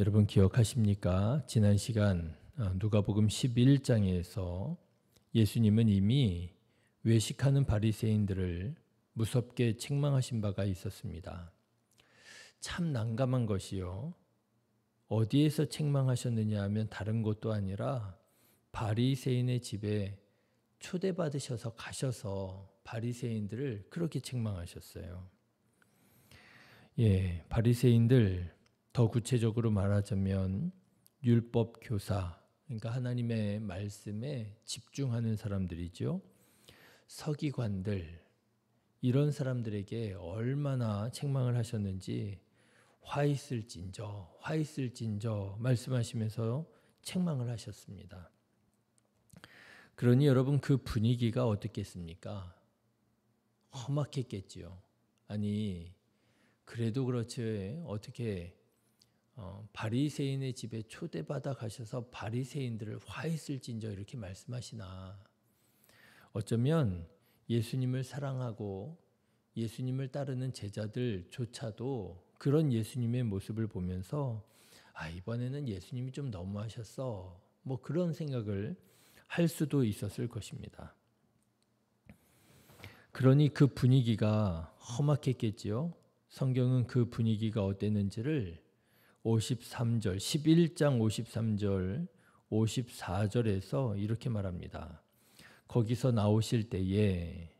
여러분 기억하십니까? 지난 시간 누가복음 11장에서 예수님은 이미 외식하는 바리새인들을 무섭게 책망하신 바가 있었습니다. 참 난감한 것이요. 어디에서 책망하셨느냐 하면 다른 곳도 아니라 바리새인의 집에 초대받으셔서 가셔서 바리새인들을 그렇게 책망하셨어요. 바리새인들 더 구체적으로 말하자면 율법 교사, 그러니까 하나님의 말씀에 집중하는 사람들이죠. 서기관들, 이런 사람들에게 얼마나 책망을 하셨는지 화 있을진저 말씀하시면서 책망을 하셨습니다. 그러니 여러분 그 분위기가 어떻겠습니까? 험악했겠지요. 아니 그래도 그렇지 어떻게 바리새인의 집에 초대받아 가셔서 바리새인들을 화 있을진저 이렇게 말씀하시나. 어쩌면 예수님을 사랑하고 예수님을 따르는 제자들조차도 그런 예수님의 모습을 보면서 이번에는 예수님이 좀 너무하셨어. 그런 생각을 할 수도 있었을 것입니다. 그러니 그 분위기가 험악했겠지요. 성경은 그 분위기가 어땠는지를 53절, 11장 53절, 54절에서 이렇게 말합니다. 거기서 나오실 때에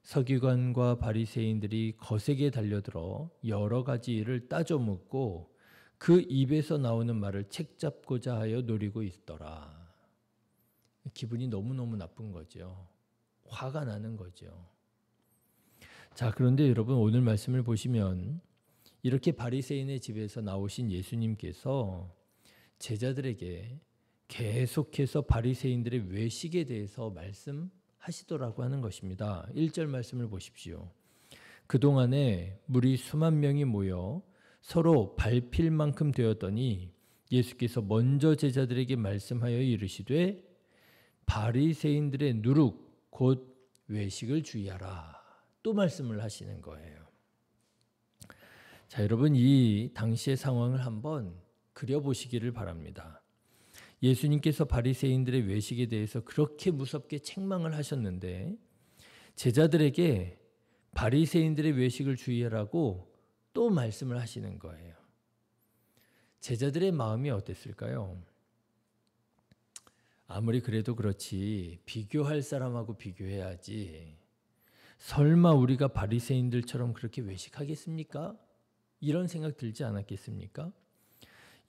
서기관과 바리새인들이 거세게 달려들어 여러 가지 일을 따져 묻고 그 입에서 나오는 말을 책잡고자 하여 노리고 있더라. 기분이 너무너무 나쁜 거죠. 화가 나는 거죠. 자, 그런데 여러분 오늘 말씀을 보시면 이렇게 바리새인의 집에서 나오신 예수님께서 제자들에게 계속해서 바리새인들의 외식에 대해서 말씀하시더라고 하는 것입니다. 1절 말씀을 보십시오. 그동안에 무리 수만 명이 모여 서로 밟힐 만큼 되었더니 예수께서 먼저 제자들에게 말씀하여 이르시되 바리새인들의 누룩 곧 외식을 주의하라. 또 말씀을 하시는 거예요. 자, 여러분 이 당시의 상황을 한번 그려보시기를 바랍니다. 예수님께서 바리새인들의 외식에 대해서 그렇게 무섭게 책망을 하셨는데 제자들에게 바리새인들의 외식을 주의하라고 또 말씀을 하시는 거예요. 제자들의 마음이 어땠을까요? 아무리 그래도 그렇지 비교할 사람하고 비교해야지. 설마 우리가 바리새인들처럼 그렇게 외식하겠습니까? 이런 생각 들지 않았겠습니까?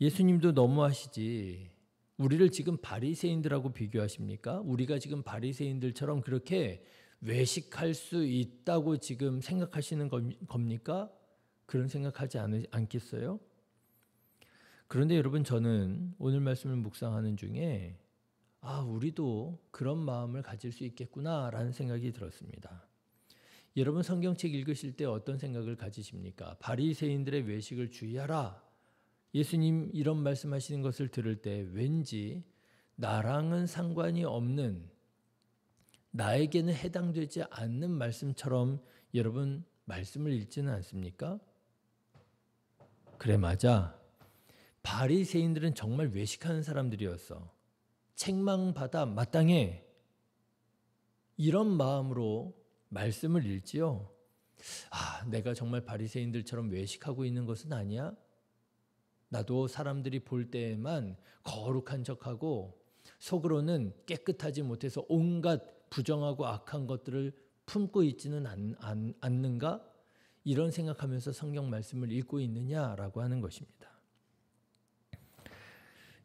예수님도 너무하시지. 우리를 지금 바리새인들하고 비교하십니까? 우리가 지금 바리새인들처럼 그렇게 외식할 수 있다고 지금 생각하시는 겁니까? 그런 생각하지 않겠어요? 그런데 여러분 저는 오늘 말씀을 묵상하는 중에 우리도 그런 마음을 가질 수 있겠구나라는 생각이 들었습니다. 여러분 성경책 읽으실 때 어떤 생각을 가지십니까? 바리새인들의 외식을 주의하라. 예수님 이런 말씀하시는 것을 들을 때 왠지 나랑은 상관이 없는, 나에게는 해당되지 않는 말씀처럼 여러분 말씀을 읽지는 않습니까? 그래 맞아. 바리새인들은 정말 외식하는 사람들이었어. 책망받아 마땅해. 이런 마음으로 말씀을 읽지요. 내가 정말 바리새인들처럼 외식하고 있는 것은 아니야? 나도 사람들이 볼 때에만 거룩한 척하고 속으로는 깨끗하지 못해서 온갖 부정하고 악한 것들을 품고 있지는 않는가? 이런 생각하면서 성경 말씀을 읽고 있느냐라고 하는 것입니다.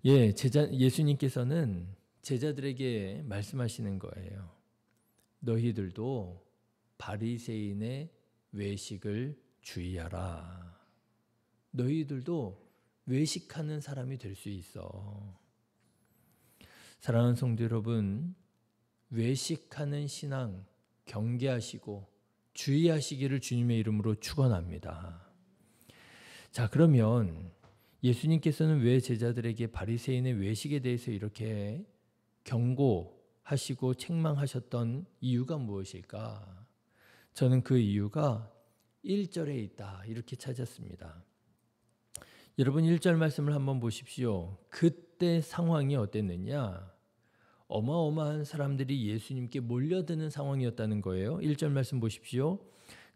예수님께서는 제자들에게 말씀하시는 거예요. 너희들도 바리새인의 외식을 주의하라. 너희들도 외식하는 사람이 될 수 있어. 사랑하는 성도 여러분, 외식하는 신앙 경계하시고 주의하시기를 주님의 이름으로 축원합니다. 자, 그러면 예수님께서는 왜 제자들에게 바리새인의 외식에 대해서 이렇게 경고하시고 책망하셨던 이유가 무엇일까? 저는 그 이유가 1절에 있다 이렇게 찾았습니다. 여러분 1절 말씀을 한번 보십시오. 그때 상황이 어땠느냐? 어마어마한 사람들이 예수님께 몰려드는 상황이었다는 거예요. 1절 말씀 보십시오.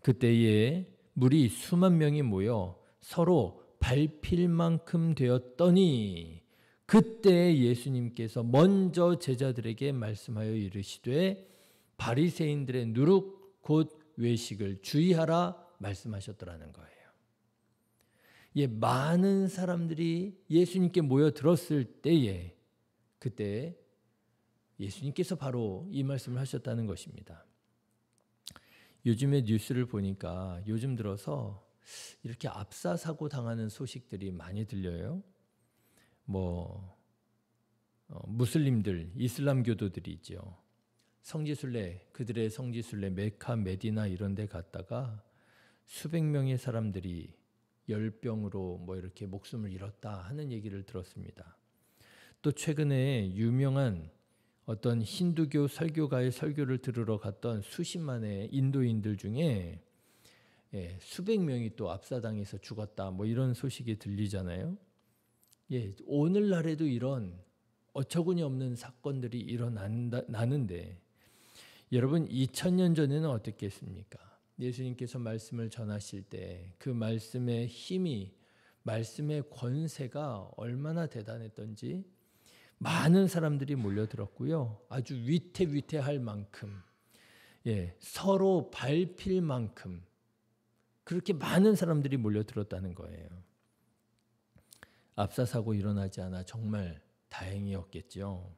그때에 물이 수만 명이 모여 서로 밟힐 만큼 되었더니 그때 예수님께서 먼저 제자들에게 말씀하여 이르시되 바리새인들의 누룩 곧 외식을 주의하라 말씀하셨더라는 거예요. 예, 많은 사람들이 예수님께 모여들었을 때에 그때 예수님께서 바로 이 말씀을 하셨다는 것입니다. 요즘에 뉴스를 보니까 요즘 들어서 이렇게 압사 사고 당하는 소식들이 많이 들려요. 무슬림들, 이슬람 교도들이 있죠. 성지순례, 그들의 성지순례 메카, 메디나 이런 데 갔다가 수백 명의 사람들이 열병으로 이렇게 목숨을 잃었다 하는 얘기를 들었습니다. 또 최근에 유명한 어떤 힌두교 설교가의 설교를 들으러 갔던 수십만의 인도인들 중에 수백 명이 또 압사당해서 죽었다 이런 소식이 들리잖아요. 예, 오늘날에도 이런 어처구니 없는 사건들이 일어나는데 여러분 2000년 전에는 어떻겠습니까? 예수님께서 말씀을 전하실 때 그 말씀의 힘이, 말씀의 권세가 얼마나 대단했던지 많은 사람들이 몰려들었고요. 아주 위태위태할 만큼, 서로 밟힐 만큼 그렇게 많은 사람들이 몰려들었다는 거예요. 압사 사고 일어나지 않아 정말 다행이었겠죠.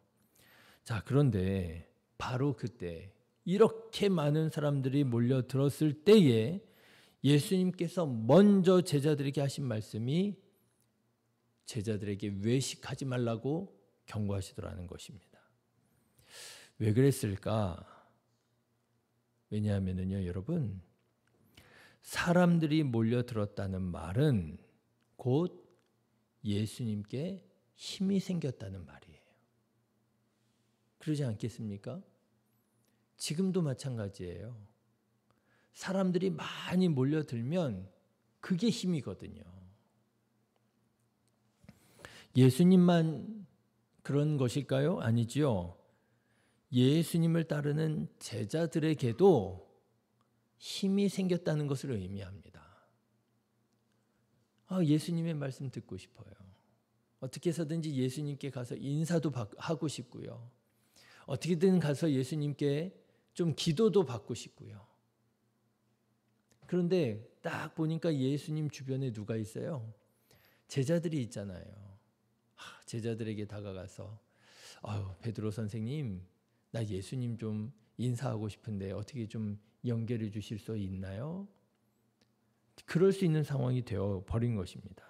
자, 그런데 바로 그때 이렇게 많은 사람들이 몰려들었을 때에 예수님께서 먼저 제자들에게 하신 말씀이 제자들에게 외식하지 말라고 경고하시더라는 것입니다. 왜 그랬을까? 왜냐하면요, 여러분, 사람들이 몰려들었다는 말은 곧 예수님께 힘이 생겼다는 말이에요. 그러지 않겠습니까? 지금도 마찬가지예요. 사람들이 많이 몰려들면 그게 힘이거든요. 예수님만 그런 것일까요? 아니지요. 예수님을 따르는 제자들에게도 힘이 생겼다는 것을 의미합니다. 예수님의 말씀 듣고 싶어요. 어떻게 해서든지 예수님께 가서 인사도 하고 싶고요. 어떻게든 가서 예수님께 좀 기도도 받고 싶고요. 그런데 딱 보니까 예수님 주변에 누가 있어요? 제자들이 있잖아요. 제자들에게 다가가서 베드로 선생님, 나 예수님 좀 인사하고 싶은데 어떻게 좀 연결해 주실 수 있나요? 그럴 수 있는 상황이 되어 버린 것입니다.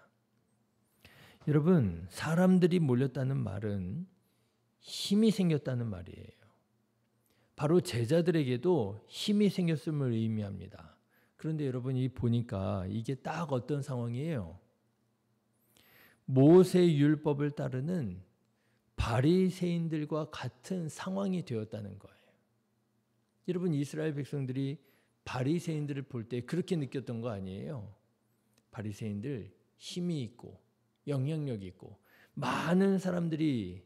여러분, 사람들이 몰렸다는 말은 힘이 생겼다는 말이에요. 바로 제자들에게도 힘이 생겼음을 의미합니다. 그런데 여러분이 보니까 이게 딱 어떤 상황이에요? 모세 율법을 따르는 바리새인들과 같은 상황이 되었다는 거예요. 여러분, 이스라엘 백성들이 바리새인들을 볼 때 그렇게 느꼈던 거 아니에요? 바리새인들 힘이 있고 영향력이 있고 많은 사람들이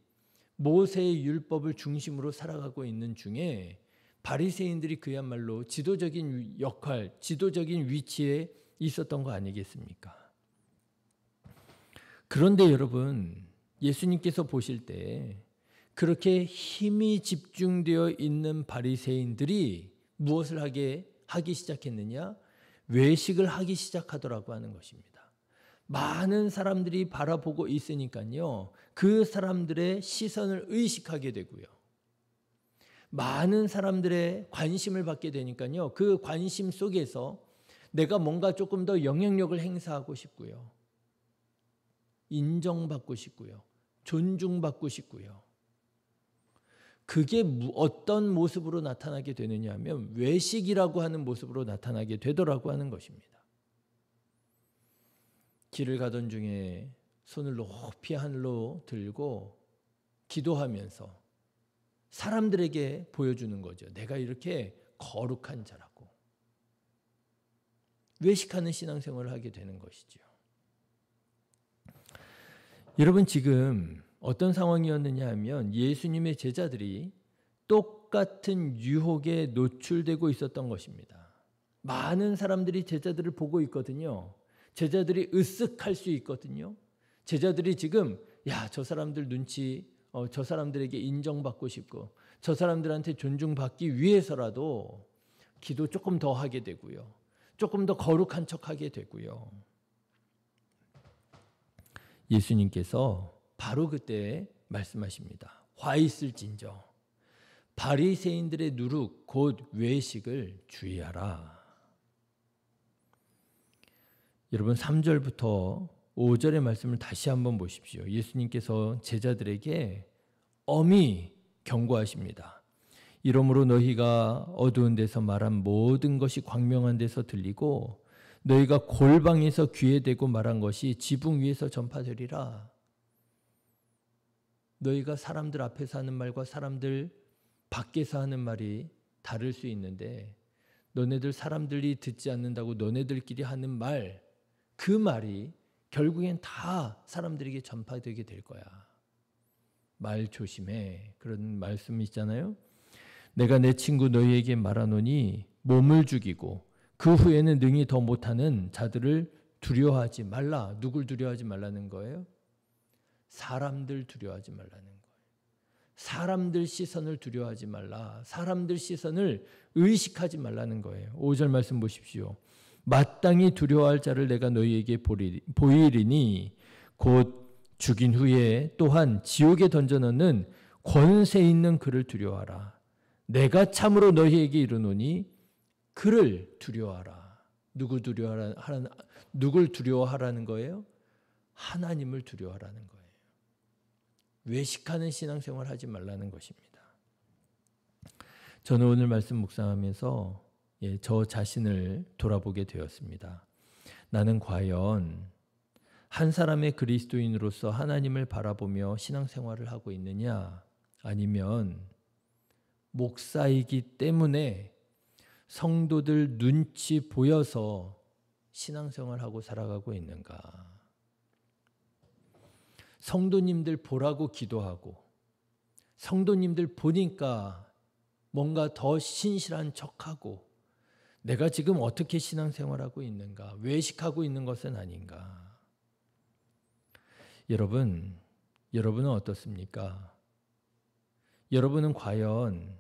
모세의 율법을 중심으로 살아가고 있는 중에 바리새인들이 그야말로 지도적인 역할, 지도적인 위치에 있었던 거 아니겠습니까? 그런데 여러분, 예수님께서 보실 때 그렇게 힘이 집중되어 있는 바리새인들이 무엇을 하기 시작했느냐? 외식을 하기 시작하더라고 하는 것입니다. 많은 사람들이 바라보고 있으니까요. 그 사람들의 시선을 의식하게 되고요. 많은 사람들의 관심을 받게 되니까요. 그 관심 속에서 내가 뭔가 조금 더 영향력을 행사하고 싶고요. 인정받고 싶고요. 존중받고 싶고요. 그게 어떤 모습으로 나타나게 되느냐 하면 외식이라고 하는 모습으로 나타나게 되더라고 하는 것입니다. 길을 가던 중에 손을 높이 하늘로 들고 기도하면서 사람들에게 보여주는 거죠. 내가 이렇게 거룩한 자라고. 외식하는 신앙생활을 하게 되는 것이죠. 여러분 지금 어떤 상황이었느냐 하면 예수님의 제자들이 똑같은 유혹에 노출되고 있었던 것입니다. 많은 사람들이 제자들을 보고 있거든요. 제자들이 으쓱할 수 있거든요. 제자들이 지금 저 사람들 눈치, 저 사람들에게 인정받고 싶고 저 사람들한테 존중받기 위해서라도 기도 조금 더 하게 되고요. 조금 더 거룩한 척하게 되고요. 예수님께서 바로 그때 말씀하십니다. 화 있을진저 바리새인들의 누룩 곧 외식을 주의하라. 여러분 3절부터 5절의 말씀을 다시 한번 보십시오. 예수님께서 제자들에게 엄히 경고하십니다. 이러므로 너희가 어두운 데서 말한 모든 것이 광명한 데서 들리고 너희가 골방에서 귀에 대고 말한 것이 지붕 위에서 전파되리라. 너희가 사람들 앞에서 하는 말과 사람들 밖에서 하는 말이 다를 수 있는데 너네들 사람들이 듣지 않는다고 너네들끼리 하는 말, 그 말이 결국엔 다 사람들에게 전파되게 될 거야. 말 조심해. 그런 말씀이 있잖아요. 내가 내 친구 너희에게 말하노니 몸을 죽이고 그 후에는 능히 더 못하는 자들을 두려워하지 말라. 누굴 두려워하지 말라는 거예요? 사람들 두려워하지 말라는 거예요. 사람들 시선을 두려워하지 말라. 사람들 시선을 의식하지 말라는 거예요. 5절 말씀 보십시오. 마땅히 두려워할 자를 내가 너희에게 보이리니 곧 죽인 후에 또한 지옥에 던져넣는 권세 있는 그를 두려워하라. 내가 참으로 너희에게 이르노니 그를 두려워하라. 누굴 두려워하라는 거예요? 하나님을 두려워하라는 거예요. 외식하는 신앙생활 하지 말라는 것입니다. 저는 오늘 말씀 묵상하면서 저 자신을 돌아보게 되었습니다. 나는 과연 한 사람의 그리스도인으로서 하나님을 바라보며 신앙생활을 하고 있느냐, 아니면 목사이기 때문에 성도들 눈치 보여서 신앙생활하고 살아가고 있는가? 성도님들 보라고 기도하고 성도님들 보니까 뭔가 더 신실한 척하고 내가 지금 어떻게 신앙생활하고 있는가? 외식하고 있는 것은 아닌가? 여러분은 어떻습니까? 여러분은 과연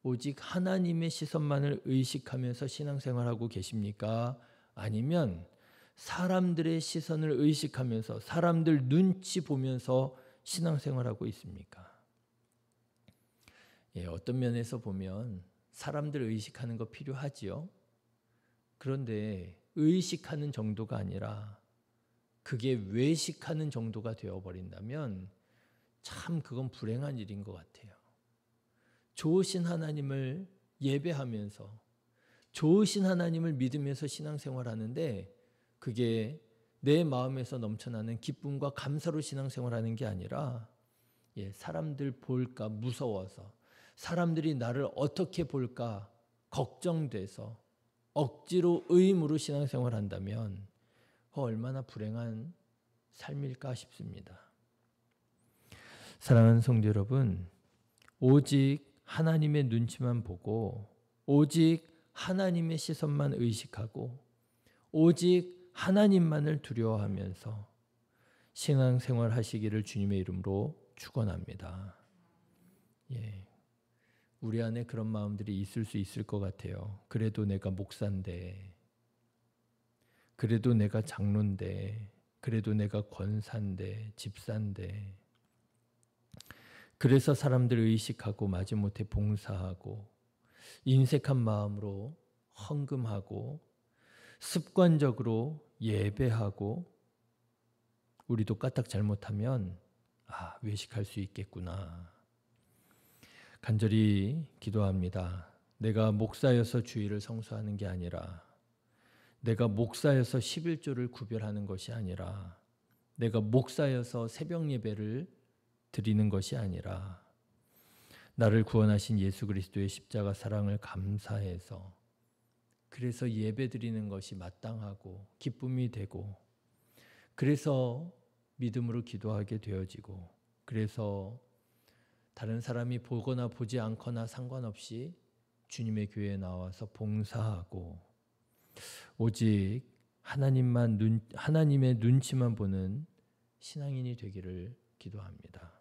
오직 하나님의 시선만을 의식하면서 신앙생활하고 계십니까? 아니면 사람들의 시선을 의식하면서 사람들 눈치 보면서 신앙생활하고 있습니까? 어떤 면에서 보면 사람들 의식하는 거 필요하지요. 그런데 의식하는 정도가 아니라 그게 외식하는 정도가 되어버린다면 참 그건 불행한 일인 것 같아요. 좋으신 하나님을 예배하면서 좋으신 하나님을 믿으면서 신앙생활하는데 그게 내 마음에서 넘쳐나는 기쁨과 감사로 신앙생활하는 게 아니라 사람들 볼까 무서워서 사람들이 나를 어떻게 볼까 걱정돼서 억지로 의무로 신앙생활한다면 얼마나 불행한 삶일까 싶습니다. 사랑하는 성도 여러분, 오직 하나님의 눈치만 보고 오직 하나님의 시선만 의식하고 오직 하나님만을 두려워하면서 신앙생활 하시기를 주님의 이름으로 축원합니다. 우리 안에 그런 마음들이 있을 수 있을 것 같아요. 그래도 내가 목사인데, 그래도 내가 장로인데, 그래도 내가 권사인데, 집사인데, 그래서 사람들을 의식하고 마지못해 봉사하고 인색한 마음으로 헌금하고 습관적으로 예배하고 우리도 까딱 잘못하면 외식할 수 있겠구나. 간절히 기도합니다. 내가 목사여서 주일을 성수하는 게 아니라 내가 목사여서 11조를 구별하는 것이 아니라 내가 목사여서 새벽 예배를 드리는 것이 아니라 나를 구원하신 예수 그리스도의 십자가 사랑을 감사해서 그래서 예배 드리는 것이 마땅하고 기쁨이 되고 그래서 믿음으로 기도하게 되어지고, 그래서 다른 사람이 보거나 보지 않거나 상관없이 주님의 교회에 나와서 봉사하고 오직 하나님의 눈치만 보는 신앙인이 되기를 기도합니다.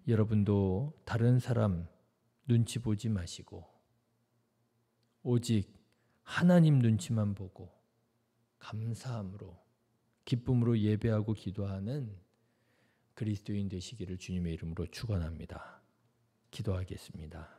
여러분도 다른 사람 눈치 보지 마시고 오직 하나님 눈치만 보고 감사함으로 기쁨으로 예배하고 기도하는 그리스도인 되시기를 주님의 이름으로 축원합니다. 기도하겠습니다.